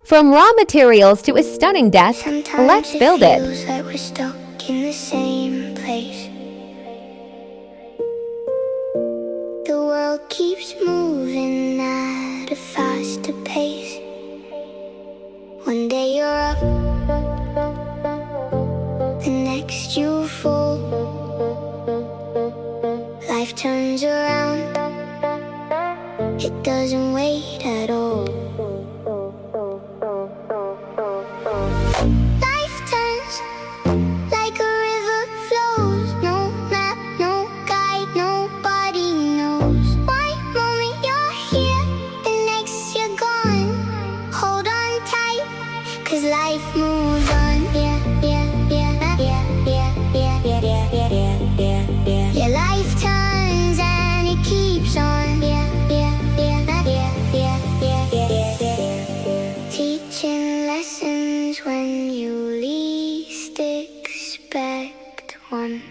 From raw materials to a stunning desk, Sometimes let's build it it. feels like we're stuck in the same place. The world keeps moving at a faster pace. One day you're up, the next you fall. Life turns around, it doesn't wait at all. Life turns like a river flows. No map, no guide, nobody knows. One moment you're here, the next you're gone. Hold on tight, 'cause life moves on. Yeah, yeah, yeah, yeah, yeah, yeah, yeah, yeah, yeah, yeah, yeah. Yeah, life turns and it keeps on. Yeah, yeah, yeah, yeah, yeah, yeah, yeah, yeah, yeah. Teaching lessons when you least expect one.